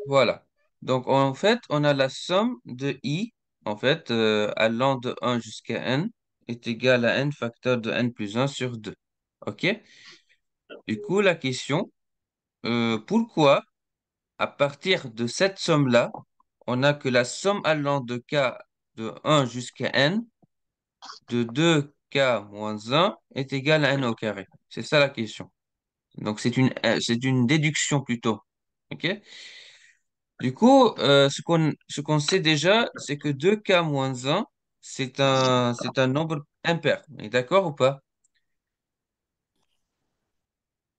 Voilà. Donc, en fait, on a la somme de i, en fait, allant de 1 jusqu'à n, est égale à n facteur de n plus 1 sur 2. OK? Du coup, la question, pourquoi, à partir de cette somme-là, on a que la somme allant de k de 1 jusqu'à n de 2k moins 1 est égale à n au carré? C'est ça la question. Donc, c'est une déduction plutôt. OK? Du coup, ce qu'on sait déjà, c'est que 2k moins 1, c'est un nombre impair. On est d'accord ou pas?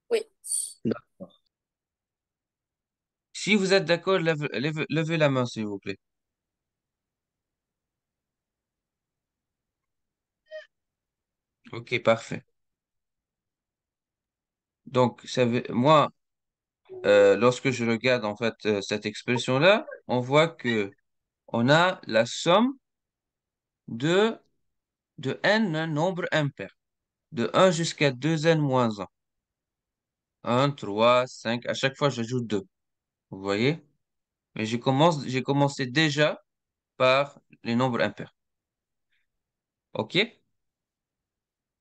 Oui. Si vous êtes d'accord, levez la main, s'il vous plaît. Ok, parfait. Donc, moi, lorsque je regarde en fait cette expression-là, on voit que on a la somme de, de n nombres impairs, de 1 jusqu'à 2n moins 1. 1, 3, 5, à chaque fois, j'ajoute 2. Vous voyez? Mais j'ai commencé déjà par les nombres impairs. OK?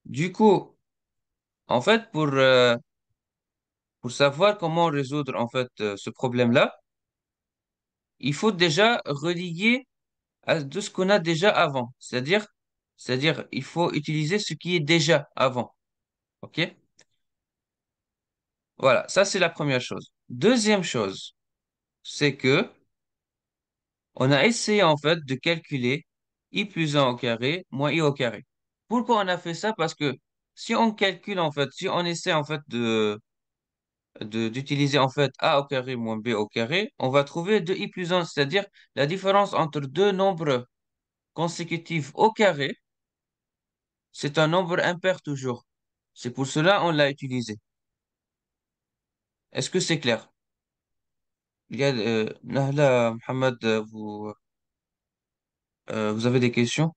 Du coup, en fait, pour savoir comment résoudre en fait ce problème-là, il faut déjà relier de ce qu'on a déjà avant. C'est-à-dire, il faut utiliser ce qui est déjà avant. OK? Voilà, ça c'est la première chose. Deuxième chose, c'est que on a essayé en fait de calculer i plus 1 au carré moins i au carré. Pourquoi on a fait ça? Parce que si on calcule en fait, si on essaie en fait d'utiliser en fait a au carré moins b au carré, on va trouver 2i plus 1, c'est-à-dire la différence entre deux nombres consécutifs au carré, c'est un nombre impair toujours. C'est pour cela on l'a utilisé. Est-ce que c'est clair? Nahla, Mohamed, vous avez des questions?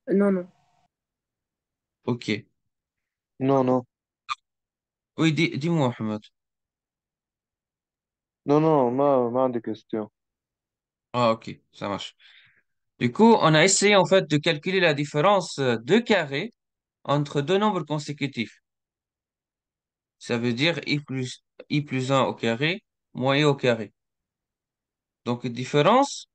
Non, non. Ok. Non, non, Oui, dis-moi, Mohamed. non, non, ما عندي question. Ah, ok, ça marche. Du coup, on a essayé en fait de calculer la différence de carré entre deux nombres consécutifs. Ça veut dire i plus 1 au carré moins i au carré. Donc, différence,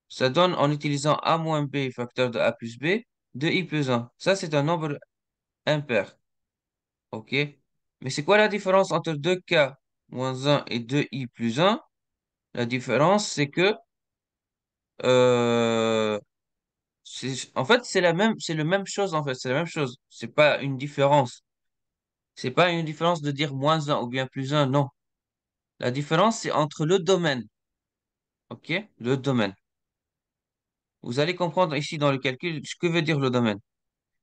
ça donne en utilisant a moins b facteur de a plus b, de i plus 1. Ça, c'est un nombre impair. OK? Mais c'est quoi la différence entre 2k moins 1 et 2i plus 1? La différence, c'est que euh, en fait, c'est la même chose en fait, c'est la même chose. C'est pas une différence. C'est pas une différence de dire moins un ou bien plus un, non. La différence, c'est entre le domaine. OK? Le domaine. Vous allez comprendre ici dans le calcul ce que veut dire le domaine.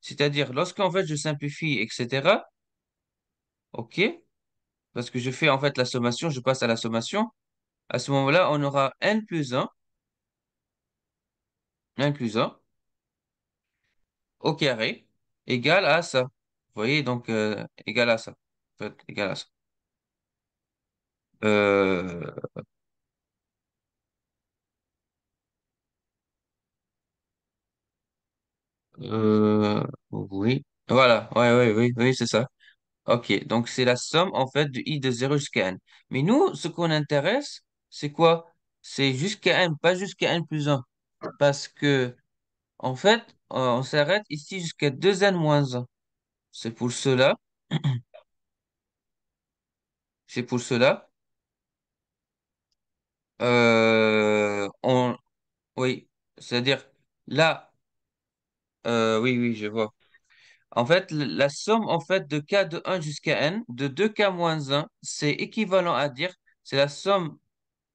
C'est-à-dire, lorsqu'en fait je simplifie, etc., OK? Parce que je fais en fait la sommation, je passe à la sommation. À ce moment-là, on aura n plus un au carré égal à ça. Vous voyez, donc égal à ça. En fait, égal à ça. Euh, oui. Voilà, ouais, ouais, oui, oui, c'est ça. Ok, donc c'est la somme en fait de i de 0 jusqu'à n. Mais nous, ce qu'on intéresse, c'est quoi? C'est jusqu'à n, pas jusqu'à n plus un. Parce que, en fait, on s'arrête ici jusqu'à 2n moins un. C'est pour cela, c'est pour cela, oui, c'est-à-dire, là, oui, oui, je vois. En fait, la somme en fait de k de 1 jusqu'à n, de 2k moins un, c'est équivalent à dire, c'est la somme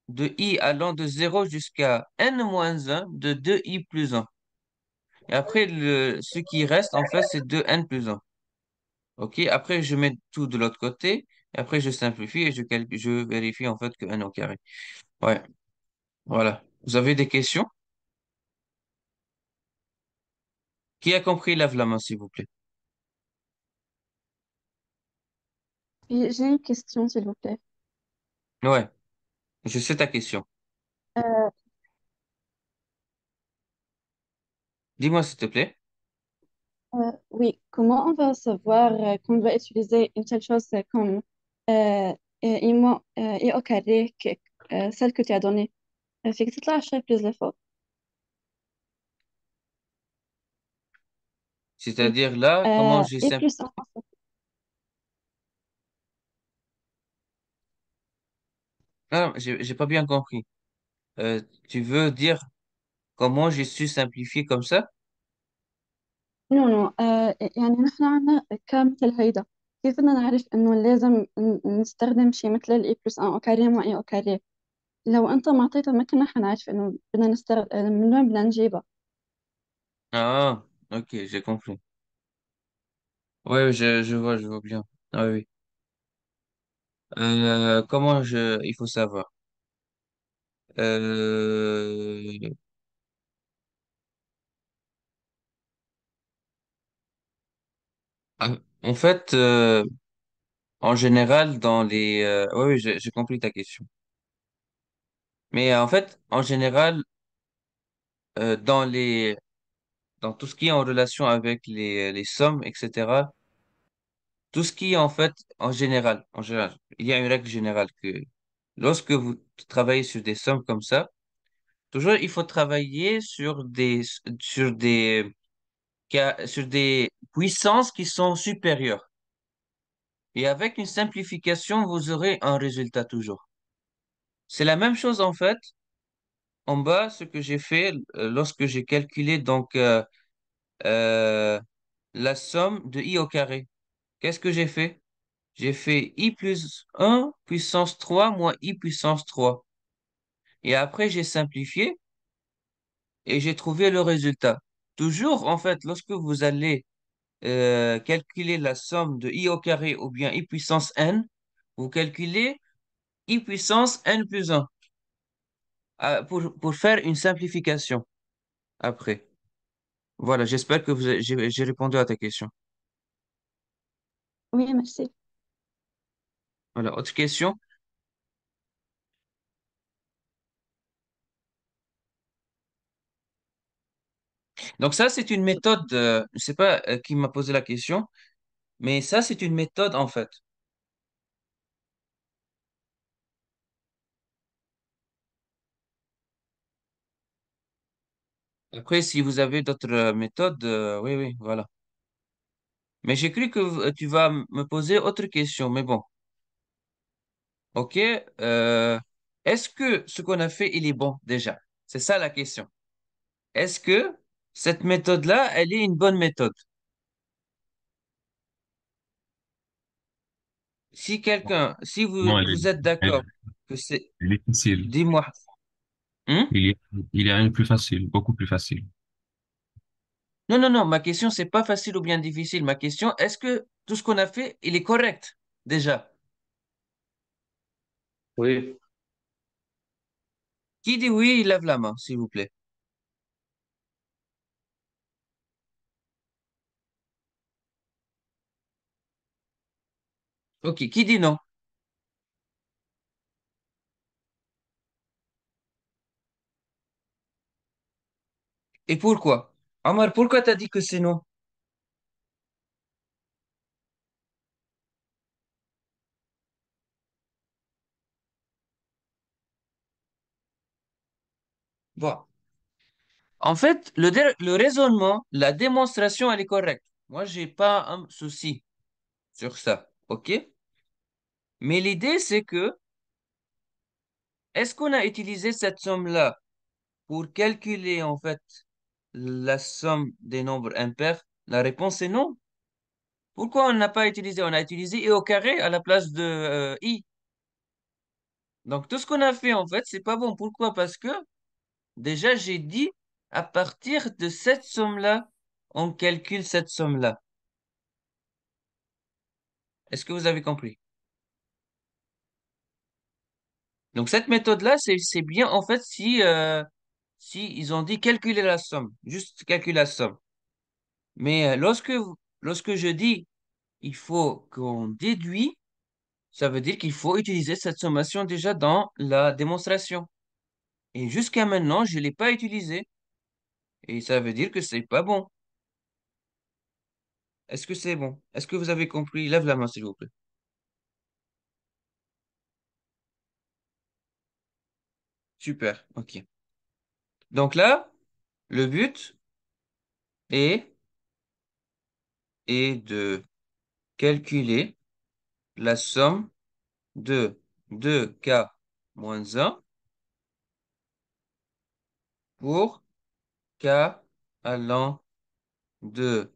de i allant de 0 jusqu'à n moins un de 2i plus un. Et après, ce qui reste, en fait, c'est 2n plus un. OK? Après, je mets tout de l'autre côté. Et après, je simplifie et je vérifie, en fait, que n au carré. Ouais, voilà. Vous avez des questions? Qui a compris, lève la main, s'il vous plaît. J'ai une question, s'il vous plaît. Ouais. Je sais ta question. Euh, Dis-moi s'il te plaît. oui, comment on va savoir qu'on va utiliser une telle chose comme I au carré, celle que tu as donnée. فيك تطلع شوي بليز لفوق. Oui. C'est-à-dire là, comment j'ai I simplifié. plus 1. Ah, j'ai pas bien compris. Tu veux dire comment j'ai su simplifier comme ça? نو نو يعني نحن عنا كمثل هيدا. كيف بدنا نعرف إنه لازم نستخدم شيء مثل الإي بلس أن أو كاري مع إي أو كاري؟ لو أنت معطيتها ما كنا حنعرف إنه بدنا نستخدم من وين بدنا نجيبها. Ah, ok, j'ai compris. Oui, je vois bien. Ah oui. Comment il faut savoir? Euh, En fait, en général, oui, oui, j'ai compris ta question. Mais en fait, en général, dans dans tout ce qui est en relation avec les sommes, etc., tout ce qui est en fait, en général, il y a une règle générale que lorsque vous travaillez sur des sommes comme ça, toujours, il faut travailler sur des puissances qui sont supérieures. Et avec une simplification, vous aurez un résultat toujours. C'est la même chose en fait. En bas, ce que j'ai fait lorsque j'ai calculé euh, la somme de i au carré. Qu'est-ce que j'ai fait? J'ai fait i plus 1 puissance 3 moins i puissance 3. Et après, j'ai simplifié et j'ai trouvé le résultat. Toujours, en fait, lorsque vous allez calculer la somme de i au carré ou bien i puissance n, vous calculez i puissance n plus 1 pour faire une simplification après. Voilà, j'espère que j'ai répondu à ta question. Oui, merci. Voilà, autre question? Donc ça, c'est une méthode, je sais pas qui m'a posé la question, mais ça, c'est une méthode en fait. Après, si vous avez d'autres méthodes, oui, oui, voilà. Mais j'ai cru que tu vas me poser autre question, mais bon, ok. Est-ce que ce qu'on a fait, il est bon déjà? C'est ça la question. Est-ce que cette méthode-là, elle est une bonne méthode? Si Non, vous êtes elle- d'accord que c'est, elle est facile. dis-moi. Hmm. Il y a une plus facile, beaucoup plus facile. Non, non, non, ma question, c'est pas facile ou bien difficile. Ma question, est-ce que tout ce qu'on a fait, il est correct déjà? Oui. Qui dit oui, il lève la main, s'il vous plaît. Ok, qui dit non? Et pourquoi? Amar, pourquoi t'as dit que c'est non? Bon. En fait, le raisonnement, la démonstration, elle est correcte. Moi, j'ai pas un souci sur ça, ok? Mais l'idée, c'est que, est-ce qu'on a utilisé cette somme-là pour calculer, en fait, la somme des nombres impairs? La réponse est non. Pourquoi on n'a pas utilisé? On a utilisé i au carré à la place de i. Donc, tout ce qu'on a fait, en fait, c'est pas bon. Pourquoi? Parce que, déjà, j'ai dit, à partir de cette somme-là, on calcule cette somme-là. Est-ce que vous avez compris? Donc cette méthode-là, c'est bien en fait si ils ont dit calculer la somme, juste calculer la somme. Mais lorsque je dis il faut qu'on déduit, Ça veut dire qu'il faut utiliser cette sommation déjà dans la démonstration. Et jusqu'à maintenant, je ne l'ai pas utilisée. Et ça veut dire que c'est pas bon. Est-ce que c'est bon? Est-ce que vous avez compris? Lève la main, s'il vous plaît. Super, ok. Donc là, le but est, est de calculer la somme de 2K moins 1 pour K allant de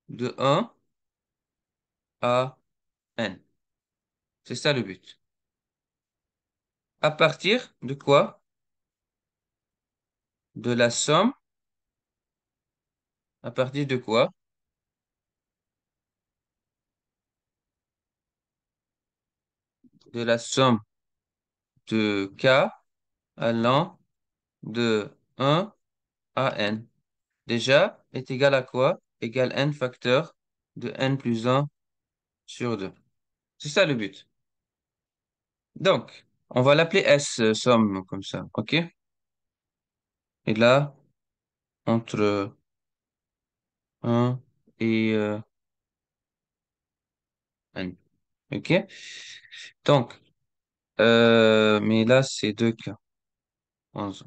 1 à N. C'est ça le but. À partir de quoi? De la somme. À partir de quoi? De la somme de K allant de 1 à N. Déjà est égal à quoi? Égal N facteur de N plus 1 sur 2. C'est ça le but. Donc, on va l'appeler S somme comme ça, OK? Et là, entre 1 et N. OK? Donc, mais là, c'est 2K. 11.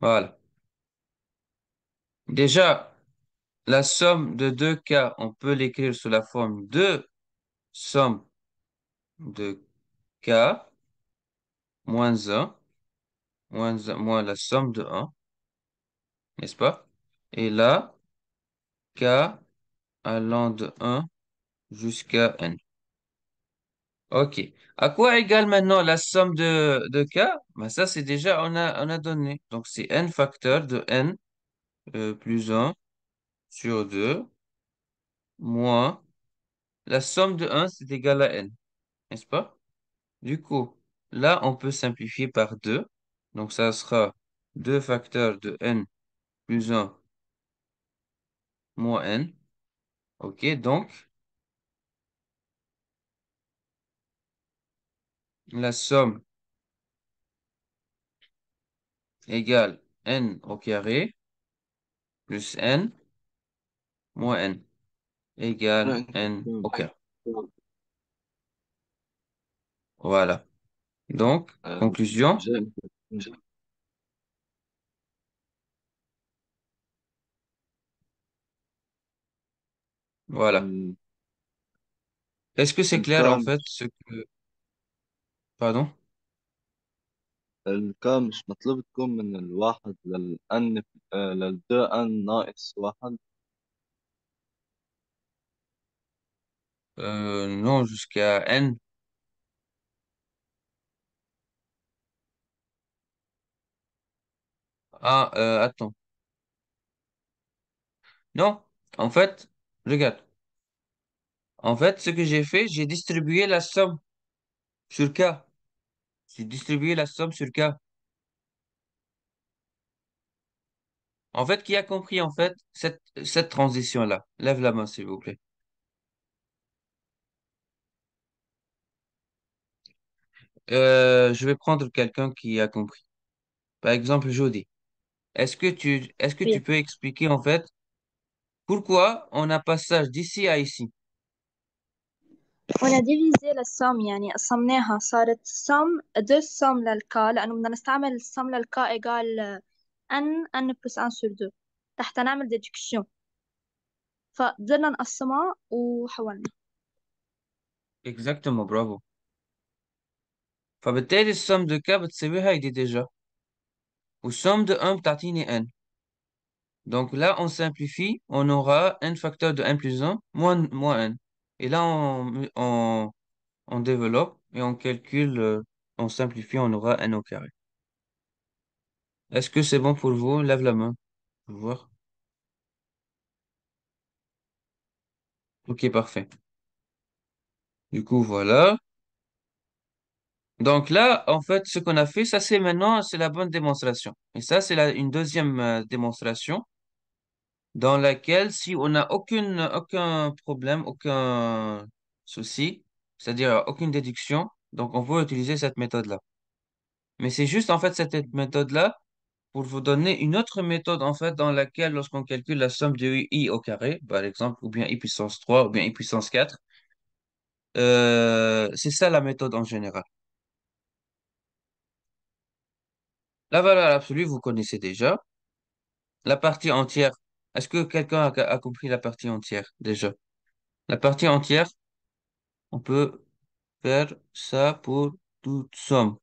Voilà. Déjà, la somme de 2K, on peut l'écrire sous la forme de somme de K moins 1, moins la somme de 1, n'est-ce pas? Et là, K allant de 1 jusqu'à N. OK. À quoi égale maintenant la somme de K? Ben ça, c'est déjà, on a donné. Donc, c'est N facteur de N plus 1 sur 2 moins la somme de 1, c'est égal à N, n'est-ce pas? Du coup, là, on peut simplifier par 2. Donc, ça sera 2 facteurs de N plus 1 moins N. OK, donc, la somme égale N au carré plus N moins N égale J'ai une N question. au carré. Voilà. Donc, Euh, conclusion, j'ai une question. voilà. ال- Est-ce que c'est clair en الكام fait ce que... Pardon? الكام مش مطلوب تكون من الواحد للأن للدو أن ناقص واحد. Non, jusqu'à N. Ah, attends. Non, en fait, regarde. En fait, ce que j'ai fait, j'ai distribué la somme sur K. J'ai distribué la somme sur K. En fait, qui a compris en fait cette transition-là? Lève la main, s'il vous plaît. Je vais prendre quelqu'un qui a compris. Par exemple, Jody. Est-ce que tu Oui. peux expliquer en fait pourquoi on a passage d'ici à ici? وأنا ديفيزي للسم يعني قسمناها صارت سم دو سم للكا لأنه بدنا نستعمل السم للكا إيجال ان بلس ان سور دو حتى نعمل ديدكسيون فقدرنا نقسمها وحولنا. Exactement, bravo. فبالتالي السم de K بتساوي هيدي déjà. والسم de 1 بتعطيني N. Donc là, on simplifie, on aura N facteur de N plus 1 moins N. Et là, on développe et on calcule, on simplifie, on aura N au carré. Est-ce que c'est bon pour vous? Lève la main. Pour voir. Ok, parfait. Du coup, voilà. Donc là, en fait, ce qu'on a fait, ça c'est maintenant, c'est la bonne démonstration. Et ça, c'est une deuxième démonstration dans laquelle, si on n'a aucun problème, aucun souci, c'est-à-dire aucune déduction. Donc, on peut utiliser cette méthode-là. Mais c'est juste, en fait, cette méthode-là pour vous donner une autre méthode, en fait, dans laquelle, lorsqu'on calcule la somme de i au carré, par exemple, ou bien i puissance 3 ou bien i puissance 4, c'est ça la méthode en général. La valeur absolue, vous connaissez déjà. La partie entière, est-ce que quelqu'un a compris la partie entière déjà? La partie entière, on peut faire ça pour toute somme.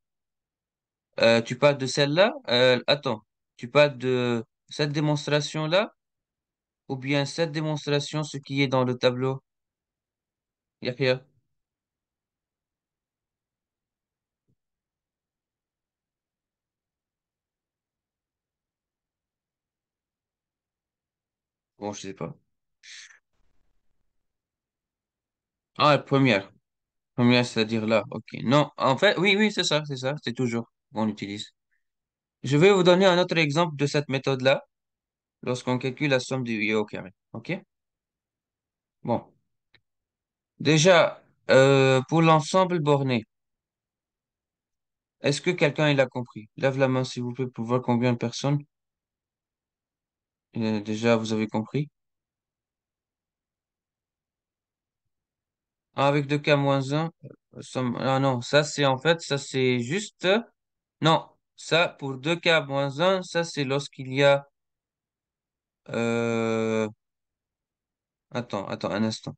Tu parles de celle-là? Attends, tu parles de cette démonstration-là ou bien cette démonstration, ce qui est dans le tableau? Yahya? Bon, je sais pas. Ah, la première. Première, c'est-à-dire là. Ok. Non, en fait, oui, oui, c'est ça, c'est toujours qu'on utilise. Je vais vous donner un autre exemple de cette méthode-là lorsqu'on calcule la somme du i au carré. Ok? Bon. Déjà, pour l'ensemble borné, est-ce que quelqu'un il a compris? Lève la main, s'il vous plaît, pour voir combien de personnes. Déjà, vous avez compris? Ah, avec 2k-1, ah non, ça c'est en fait, ça c'est juste. Non, ça pour 2k-1, ça c'est lorsqu'il y a. euh, Attends, un instant.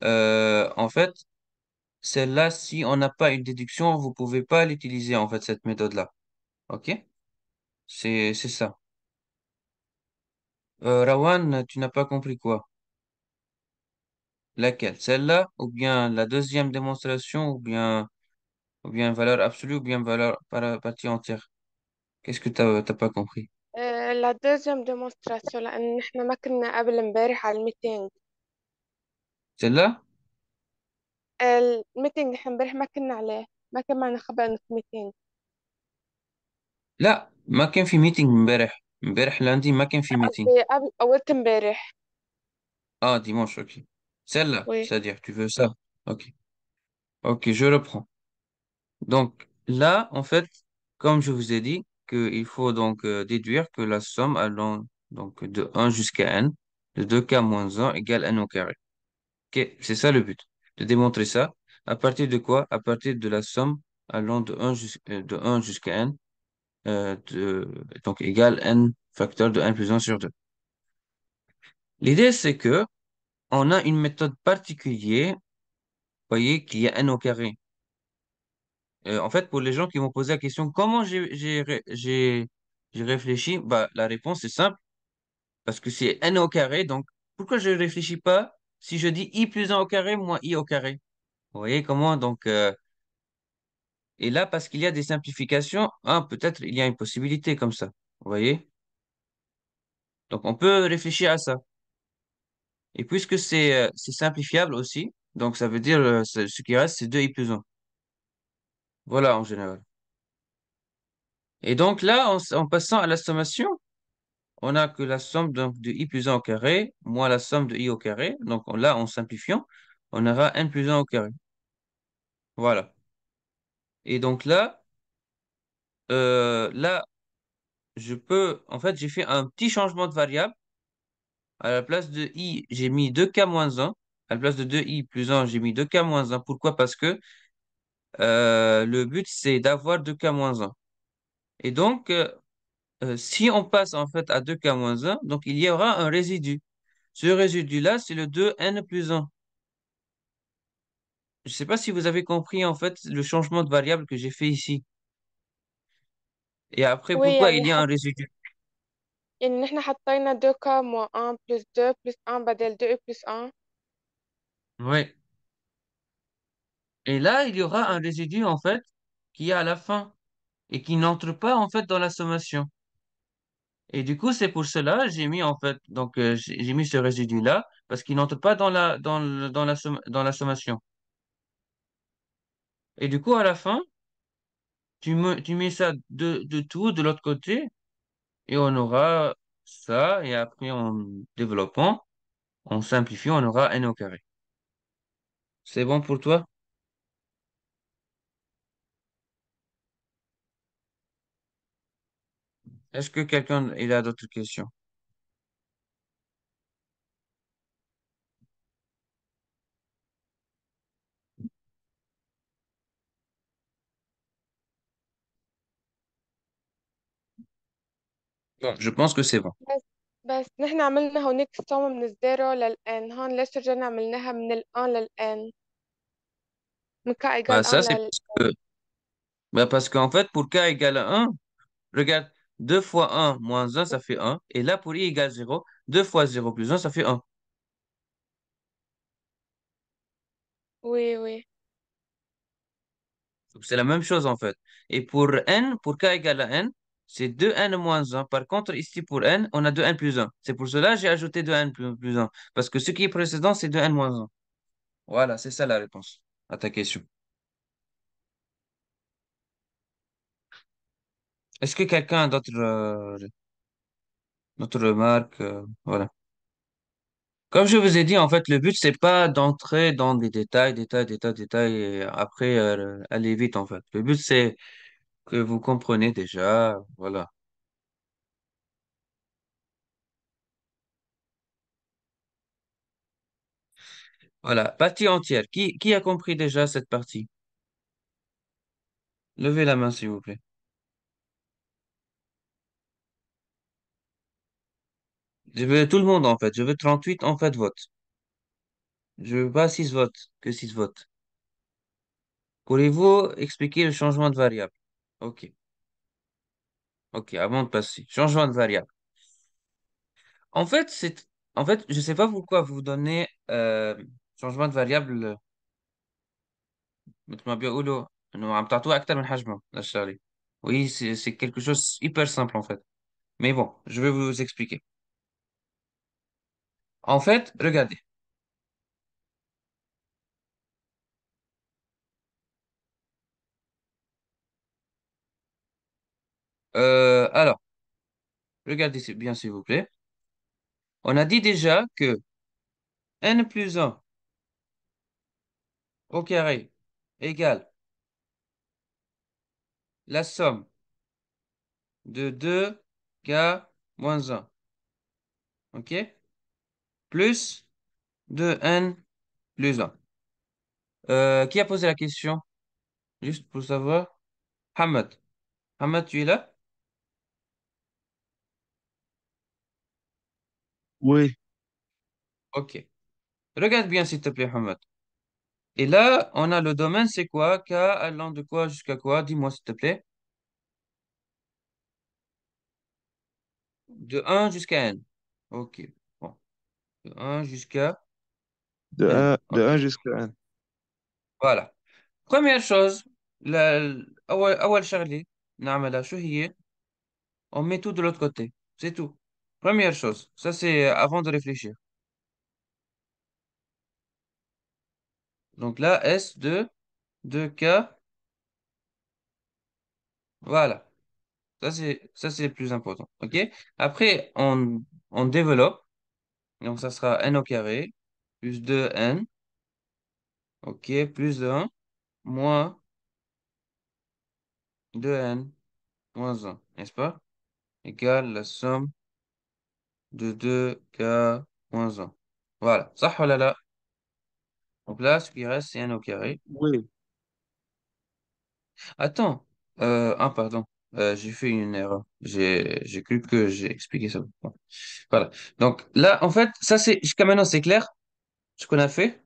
En fait, celle-là, si on n'a pas une déduction, vous pouvez pas l'utiliser en fait, cette méthode-là. Ok? C'est ça. Rawan, tu n'as pas compris quoi? Laquelle? Celle-là, ou bien la deuxième démonstration, ou bien valeur absolue, ou bien valeur par partie entière? Qu'est-ce que t'as pas compris? لا دوزيام ديمونستراسيون لأن نحنا ما كنا قبل امبارح على الميتينج. Celle-là? الميتينج نحن امبارح ما كنا عليه، ما كان معنا خبر إنه في ميتينج. لا ما كان في ميتنج امبارح لاندي ما كان في ميتنج. قصدي قبل أولت امبارح. Ah, dimanche, ok. Celle-là, وي. c'est-à-dire, tu veux ça? Ok. Ok, je reprends. Donc, là, en fait, comme je vous ai dit, qu'il faut donc déduire que la somme allant donc de 1 jusqu'à n, de 2k moins 1 égale n au carré. Ok, c'est ça le but, de démontrer ça. À partir de quoi? À partir de la somme allant de 1 jusqu'à n, donc égale n facteur de n plus 1 sur 2. L'idée, c'est que on a une méthode particulière, voyez, qui est n au carré. En fait, pour les gens qui m'ont posé la question, comment j'ai réfléchi, bah, la réponse est simple, parce que c'est n au carré, donc pourquoi je ne réfléchis pas si je dis i plus 1 au carré moins i au carré? Vous voyez comment, donc, et là, parce qu'il y a des simplifications, hein, peut-être il y a une possibilité comme ça, vous voyez? Donc, on peut réfléchir à ça. Et puisque c'est simplifiable aussi, donc ça veut dire, ce qui reste, c'est 2i plus 1. Voilà, en général. Et donc là, en passant à la sommation, on a que la somme donc, de i plus 1 au carré, moins la somme de i au carré. Donc là, en simplifiant, on aura n plus 1 au carré. Voilà. Et donc là, je peux, en fait, j'ai fait un petit changement de variable. À la place de i, j'ai mis 2k moins 1. À la place de 2i plus 1, j'ai mis 2k moins 1. Pourquoi? Parce que le but, c'est d'avoir 2k moins 1. Et donc, si on passe en fait à 2k moins 1, donc il y aura un résidu. Ce résidu-là, c'est le 2n plus 1. Je ne sais pas si vous avez compris en fait le changement de variable que j'ai fait ici. Et après, وي pourquoi il يعني y a un résidu? يعني نحن حطينا 2 moins 1 plus 2 plus 1 بدل 2 plus 1. Oui. Et là, il y aura un résidu en fait qui est à la fin et qui n'entre pas en fait dans la sommation. Et du coup, c'est pour cela j'ai mis en fait donc j'ai mis ce résidu-là parce qu'il n'entre pas dans la sommation. Et du coup, à la fin, tu mets ça de tout de l'autre côté et on aura ça et après en développant, en simplifiant, on aura n au carré. C'est bon pour toi? Est-ce que quelqu'un il a d'autres questions? Bon, je pense que c'est bon. بس نحن عملنا هونيك السوم من الزيرو للان، هون ليش رجعنا عملناها من الان للان، من k Bah, égale ça, 1 c'est لل. parce qu'en fait, pour k égale à 1, regarde, 2 fois 1 moins 1, ça fait 1. Et là, pour i égale 0, 2 fois 0 plus 1, ça fait 1. Oui oui. Donc, c'est la même chose, en fait. Et pour n, pour k égale à n, c'est 2n moins 1. Par contre, ici, pour n, on a 2n plus 1. C'est pour cela que j'ai ajouté 2n plus 1. Parce que ce qui est précédent, c'est 2n moins 1. Voilà, c'est ça la réponse à ta question. Est-ce que quelqu'un a d'autres remarques? Voilà. Comme je vous ai dit, en fait, le but, c'est pas d'entrer dans des détails, détails, détails, détails, et après aller vite, en fait. Le but, c'est que vous comprenez déjà. Voilà. Voilà. Partie entière. Qui a compris déjà cette partie? Levez la main, s'il vous plaît. Je veux tout le monde, en fait. Je veux 38 en fait, votes. Je veux pas 6 votes, que 6 votes. Pourriez-vous expliquer le changement de variable? Ok. Ok, avant de passer. Changement de variable. En fait, je sais pas pourquoi vous donnez changement de variable. مثل ما بيقولوا انه عم تعطوه اكثر من حجمه للشغله. Oui, c'est quelque chose hyper simple en fait. Mais bon, je vais vous expliquer. En fait, regardez. Alors, regardez bien s'il vous plaît. On a dit déjà que n plus 1 au carré égale la somme de 2k moins 1. OK? Plus 2n plus 1. Qui a posé la question? Juste pour savoir. Hamad. Hamad, tu es là? Oui, OK. Regarde bien s'il te plaît, Hamad. Et là, on a le domaine, c'est quoi? K allant de quoi jusqu'à quoi? Dis-moi s'il te plaît. De 1 jusqu'à n. OK. Bon. De 1 jusqu'à n. de OK. un jusqu'à n. Voilà. Première chose, أول شغلة نعملها شو هي؟ On met tout de l'autre côté. C'est tout. Première chose. Ça, c'est avant de réfléchir. Donc là, S de 2K. Voilà. Ça, c'est le plus important. OK? Après, on développe. Donc, ça sera n au carré plus 2n. OK, plus de 1 moins 2n moins 1, n'est-ce pas? Égale la somme de 2k moins 1. Voilà, ça ou là. Donc là, ce qui reste, c'est n au carré. Oui, Attends, pardon, j'ai fait une erreur. J'ai cru que j'ai expliqué ça. Bon. Voilà. Donc là, en fait, ça c'est, jusqu'à maintenant, c'est clair, ce qu'on a fait.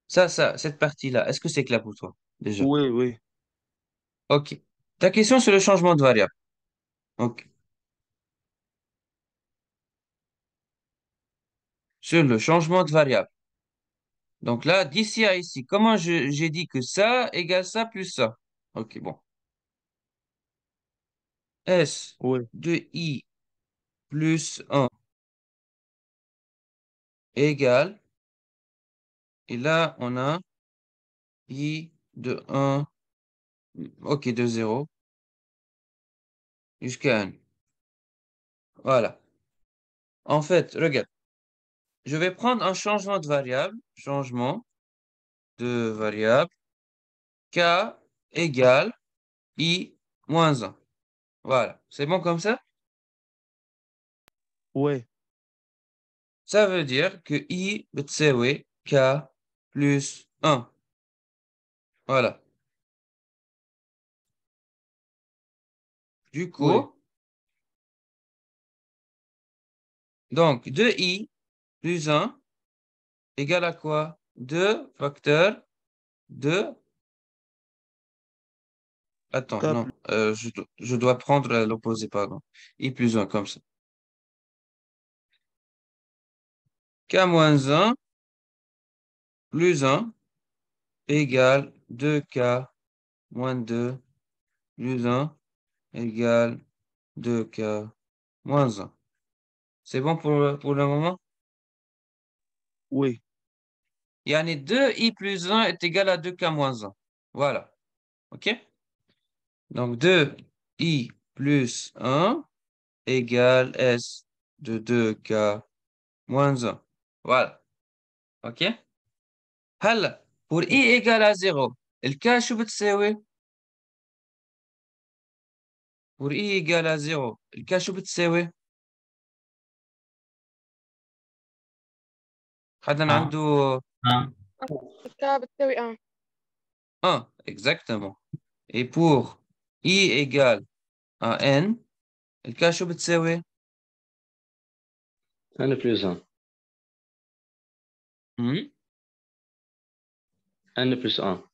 Cette partie-là, est-ce que c'est clair pour toi, déjà? oui, oui. OK. Ta question sur le changement de variable. OK. Sur le changement de variable. Donc là, d'ici à ici, comment j'ai dit que ça égale ça plus ça? Ok, bon. S Oui, de I plus 1 égale, et là, on a I de 1, ok, de 0 jusqu'à n. Voilà. En fait, regarde, je vais prendre un changement de variable, changement de variable, K égale I moins 1. Voilà. C'est bon comme ça? Oui, Ça veut dire que I بتساوي K plus 1. Voilà. Du oui. coup, donc 2I plus 1 égale à quoi? 2 facteur de... Attends, K non. plus Je dois prendre l'opposé, pardon. I plus 1 comme ça. K moins 1 plus 1 égale 2K moins 2 plus 1 égale 2K moins 1. C'est bon pour le moment? oui, Yani 2i plus 1 est égal à 2k moins 1. Voilà. OK? Donc 2i plus 1 égale S de 2k moins 1. Voilà. OK? هلا pour i égale à 0 الك شو بتساوي؟ pour i égale à 0 الك شو بتساوي؟ حدا Un, عنده un, K بتساوي 1 exactement. Et pour i égale à n الك شو بتساوي؟ N plus 1. Hmm? N plus 1.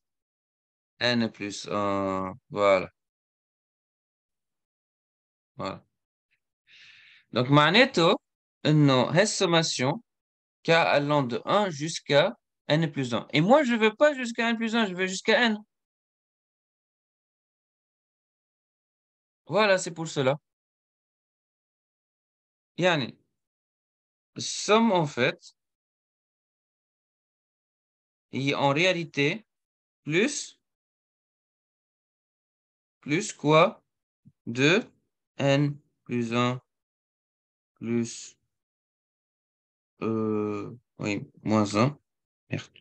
n plus 1. Voilà. Voilà. Donc, معناته إنه هالsommation K allant de 1 jusqu'à n plus 1. Et moi, je veux pas jusqu'à n plus 1, je veux jusqu'à n. Voilà, c'est pour cela. Yani, somme en fait, est en réalité plus quoi de n plus 1 plus oui, moins 1. Merde.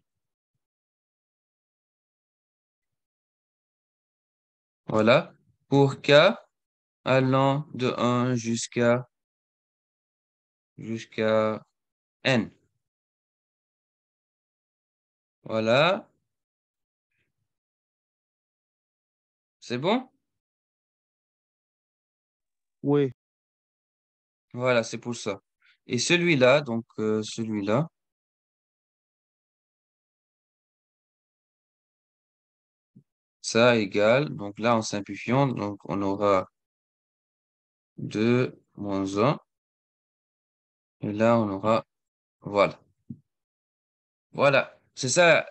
Voilà. Pour K allant de 1 jusqu'à n. Voilà. C'est bon? oui. Voilà, c'est pour ça. Et celui-là, donc celui-là, ça égale, donc là en simplifiant, donc on aura 2 moins 1, et là on aura, voilà. Voilà, c'est ça,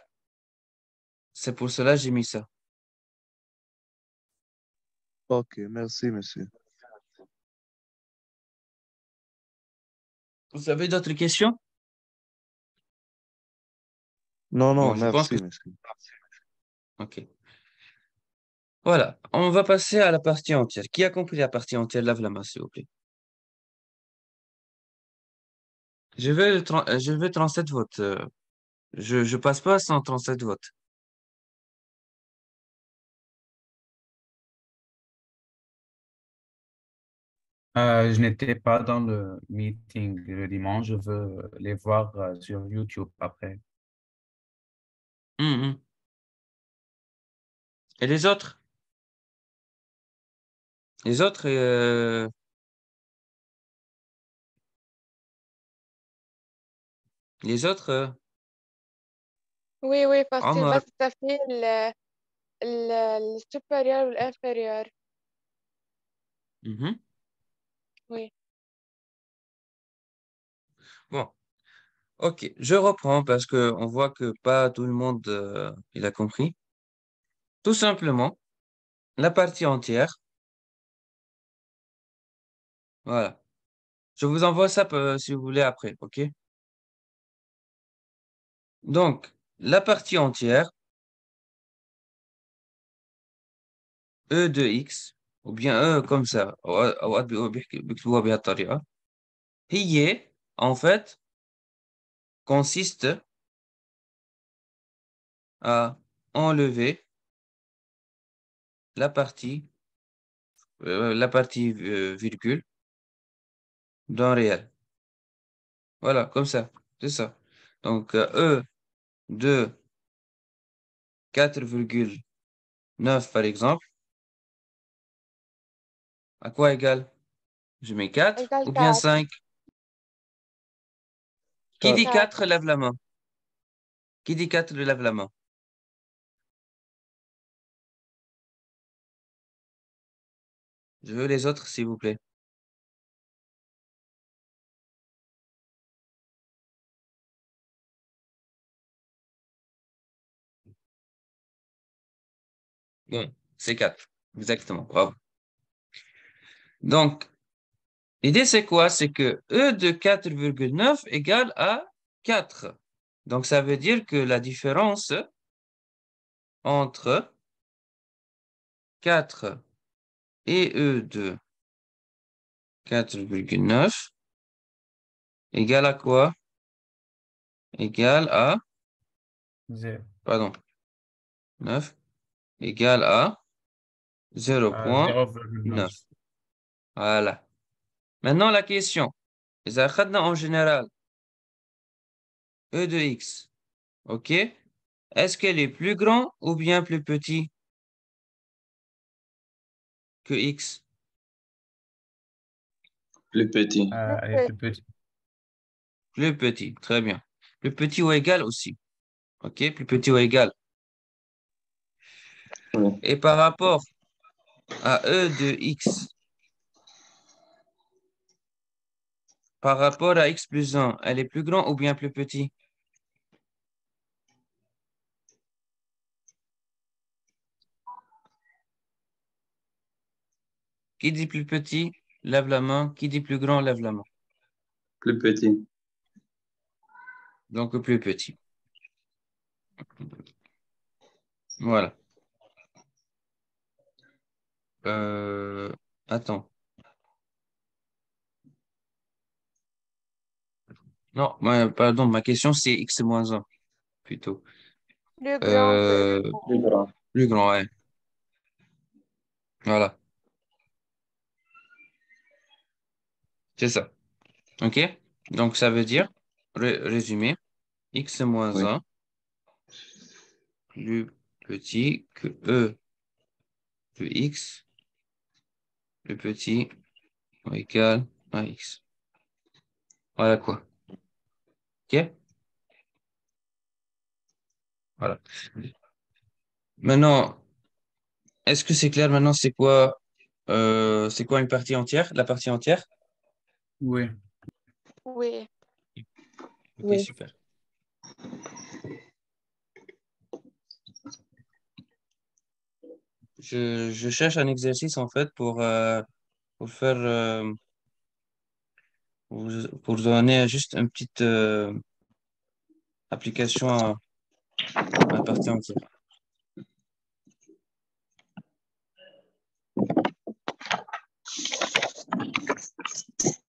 c'est pour cela que j'ai mis ça. Ok, merci, monsieur. Vous avez d'autres questions? Non, non, Bon, je pense que... merci, monsieur. Ok. Voilà, on va passer à la partie entière. Qui a compris la partie entière? Lave la main, s'il vous plaît. Je veux 37 votes. Je passe pas sans 37 votes. je n'étais pas dans le meeting le dimanche. Je veux les voir sur YouTube après. Mhm. Et les autres? Les autres, les autres, Oui, oui, facile. Omar. بس في السوبريور والانفيريور. Mhm. Oui. Bon. Ok, je reprends parce que on voit que pas tout le monde il a compris. Tout simplement, la partie entière, voilà. Je vous envoie ça si vous voulez après, ok? Donc, la partie entière, E de x, ou bien E comme ça, أوقات بيكتبوها بهالطريقة. هي, en fait, consiste à enlever la partie la partie virgule dans réel. Voilà, comme ça. C'est ça. Donc, E de 4,9 par exemple, à quoi égale? Je mets 4 égale ou bien 4. 5? Qui dit 4. 4 lève la main. Qui dit 4 lève la main. Je veux les autres, s'il vous plaît. Bon, c'est 4. Exactement. Bravo. Donc, l'idée, c'est quoi? C'est que E de 4,9 égale à 4. Donc, ça veut dire que la différence entre 4 et E de 4,9 égale à quoi? Égale à, 0, pardon, 9 égale à 0,9. 0,9. Voilà. Maintenant, la question. إذا أخذنا en général E de X, OK? Est-ce qu'elle est plus grand ou bien plus petit que X? Plus petit. Elle est plus petite. Plus petit, très bien. Plus petit ou égal aussi. OK? Plus petit ou égal. Oui. Et par rapport à E de X, par rapport à X plus 1, elle est plus grand ou bien plus petit? Qui dit plus petit, lève la main. Qui dit plus grand, lève la main. Plus petit. Donc plus petit. Voilà. Euh, Attends. Non, pardon, ma question c'est X moins 1 plutôt. Plus grand que Euh, Plus grand. Plus grand, ouais. Voilà. C'est ça. OK? Donc ça veut dire, résumé, X moins Oui. 1 plus petit que E de X plus petit ou égal à X. Voilà quoi. OK? Voilà. Maintenant, est-ce que c'est clair maintenant c'est quoi une partie entière? La partie entière? Oui. oui. Ok, Oui. super. Je cherche un exercice en fait pour faire pour donner juste une petite application à la partie entière.